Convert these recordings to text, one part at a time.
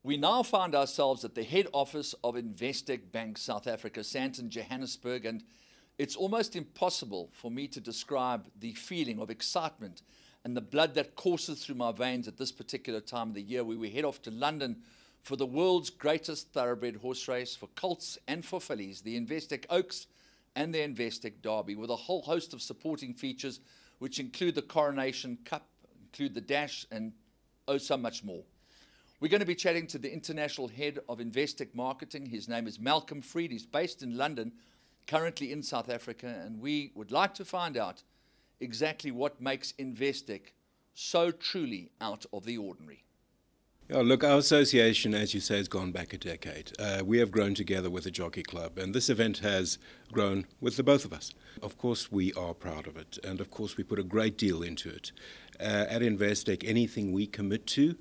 We now find ourselves at the head office of Investec Bank South Africa, Sandton, Johannesburg, and it's almost impossible for me to describe the feeling of excitement and the blood that courses through my veins at this particular time of the year, where we head off to London for the world's greatest thoroughbred horse race for colts and for fillies, the Investec Oaks and the Investec Derby, with a whole host of supporting features which include the Coronation Cup, include the Dash, and oh so much more. We're going to be chatting to the international head of Investec Marketing. His name is Malcolm Freed. He's based in London, currently in South Africa, and we would like to find out exactly what makes Investec so truly out of the ordinary. Yeah, look, our association, as you say, has gone back a decade. We have grown together with the Jockey Club, and this event has grown with the both of us. Of course, we are proud of it, and of course, we put a great deal into it. At Investec, anything we commit to,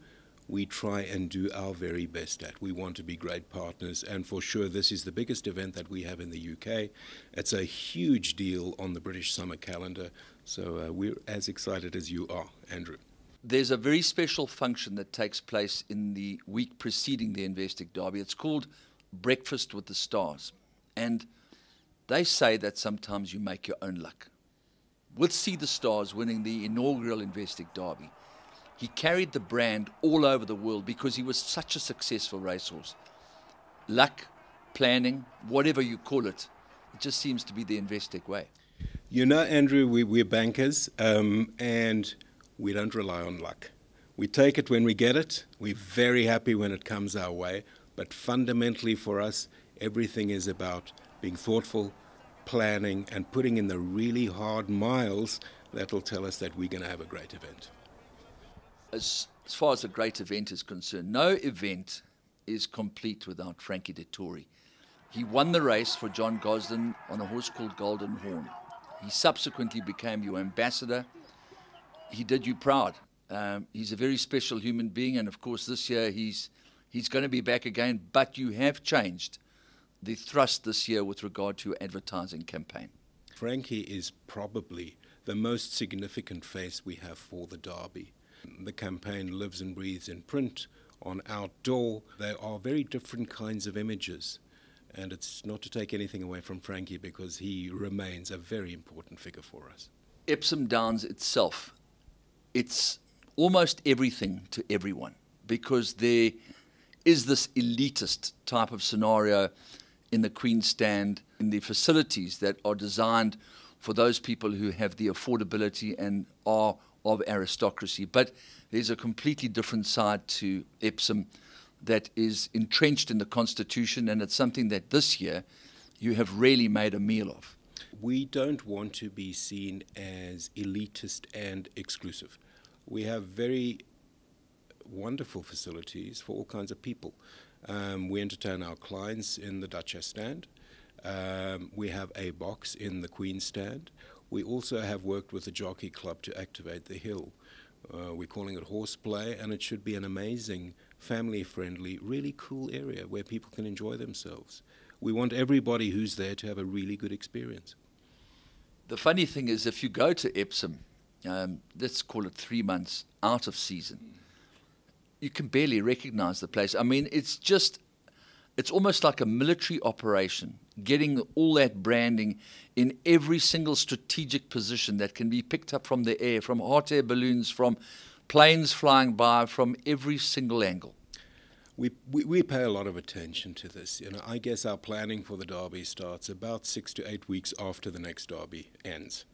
we try and do our very best at. We want to be great partners, and for sure this is the biggest event that we have in the UK. It's a huge deal on the British summer calendar, so we're as excited as you are, Andrew. There's a very special function that takes place in the week preceding the Investec Derby. It's called Breakfast with the Stars, and they say that sometimes you make your own luck. With See the Stars winning the inaugural Investec Derby, he carried the brand all over the world because he was such a successful racehorse. Luck, planning, whatever you call it, it just seems to be the Investec way. You know, Andrew, we're bankers, and we don't rely on luck. We take it when we get it. We're very happy when it comes our way. But fundamentally for us, everything is about being thoughtful, planning, and putting in the really hard miles that will tell us that we're going to have a great event. As far as a great event is concerned, no event is complete without Frankie Dettori. He won the race for John Gosden on a horse called Golden Horn. He subsequently became your ambassador. He did you proud. He's a very special human being, and of course this year he's going to be back again, but you have changed the thrust this year with regard to your advertising campaign. Frankie is probably the most significant face we have for the Derby. The campaign lives and breathes in print, on outdoor. There are very different kinds of images. And it's not to take anything away from Frankie because he remains a very important figure for us. Epsom Downs itself, it's almost everything to everyone because there is this elitist type of scenario in the Queen's Stand, in the facilities that are designed for those people who have the affordability and are of aristocracy. But there's a completely different side to Epsom that is entrenched in the Constitution, and it's something that this year you have really made a meal of. We don't want to be seen as elitist and exclusive. We have very wonderful facilities for all kinds of people. We entertain our clients in the Duchess Stand. We have a box in the Queen's Stand. We also have worked with the Jockey Club to activate the hill. We're calling it horseplay, and it should be an amazing, family-friendly, really cool area where people can enjoy themselves. We want everybody who's there to have a really good experience. The funny thing is, if you go to Epsom, let's call it 3 months out of season, you can barely recognize the place. I mean, it's almost like a military operation, getting all that branding in every single strategic position that can be picked up from the air, from hot air balloons, from planes flying by, from every single angle. We pay a lot of attention to this. You know, I guess our planning for the Derby starts about 6 to 8 weeks after the next Derby ends.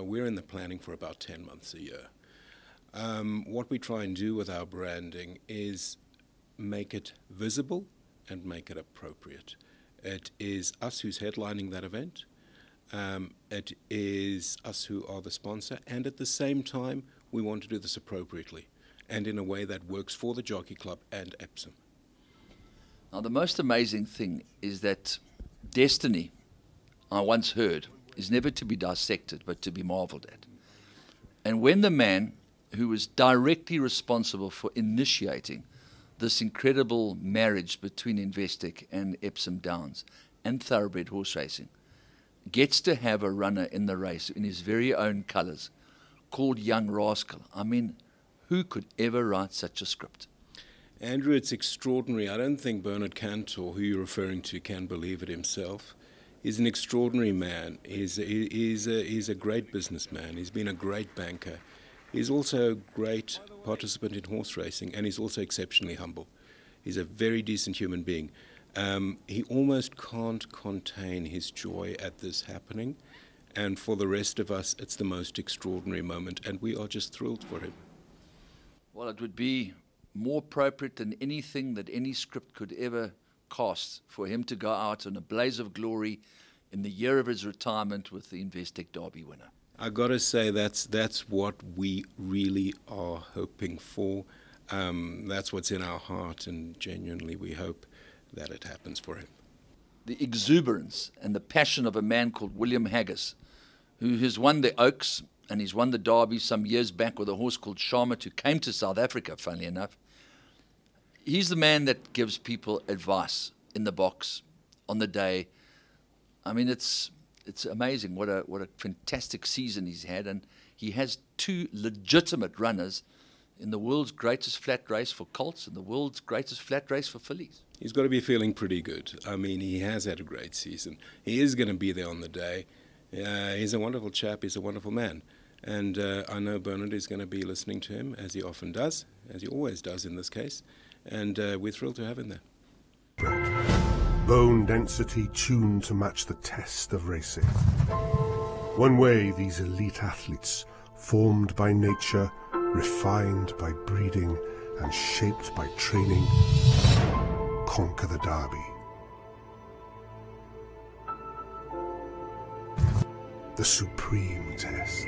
We're in the planning for about 10 months a year. What we try and do with our branding is make it visible and make it appropriate. It is us who's headlining that event. It is us who are the sponsor, and at the same time we want to do this appropriately and in a way that works for the Jockey Club and Epsom. Now the most amazing thing is that destiny, I once heard, is never to be dissected but to be marveled at. And when the man who was directly responsible for initiating this incredible marriage between Investec and Epsom Downs and thoroughbred horse racing gets to have a runner in the race in his very own colours called Young Rascal, I mean, who could ever write such a script? Andrew, it's extraordinary. I don't think Bernard Cantor, who you're referring to, can believe it himself. He's an extraordinary man. He's a great businessman. He's been a great banker. He's also a great participant in horse racing, and he's also exceptionally humble. He's a very decent human being. He almost can't contain his joy at this happening, and for the rest of us, it's the most extraordinary moment, and we are just thrilled for him. Well, it would be more appropriate than anything that any script could ever cast for him to go out in a blaze of glory in the year of his retirement with the Investec Derby winner. I got to say that's what we really are hoping for. That's what's in our heart, and genuinely we hope that it happens for him. The exuberance and the passion of a man called William Haggis, who has won the Oaks and he's won the Derby some years back with a horse called Charlotte, who came to South Africa, funnily enough. He's the man that gives people advice in the box on the day. I mean, it's amazing what a fantastic season he's had, and he has two legitimate runners in the world's greatest flat race for colts and the world's greatest flat race for fillies. He's got to be feeling pretty good. I mean, he has had a great season. He is going to be there on the day. He's a wonderful chap. He's a wonderful man. And I know Bernard is going to be listening to him, as he often does, as he always does in this case. And we're thrilled to have him there. Bone density tuned to match the test of racing. One way these elite athletes, formed by nature, refined by breeding, and shaped by training, conquer the Derby. The supreme test.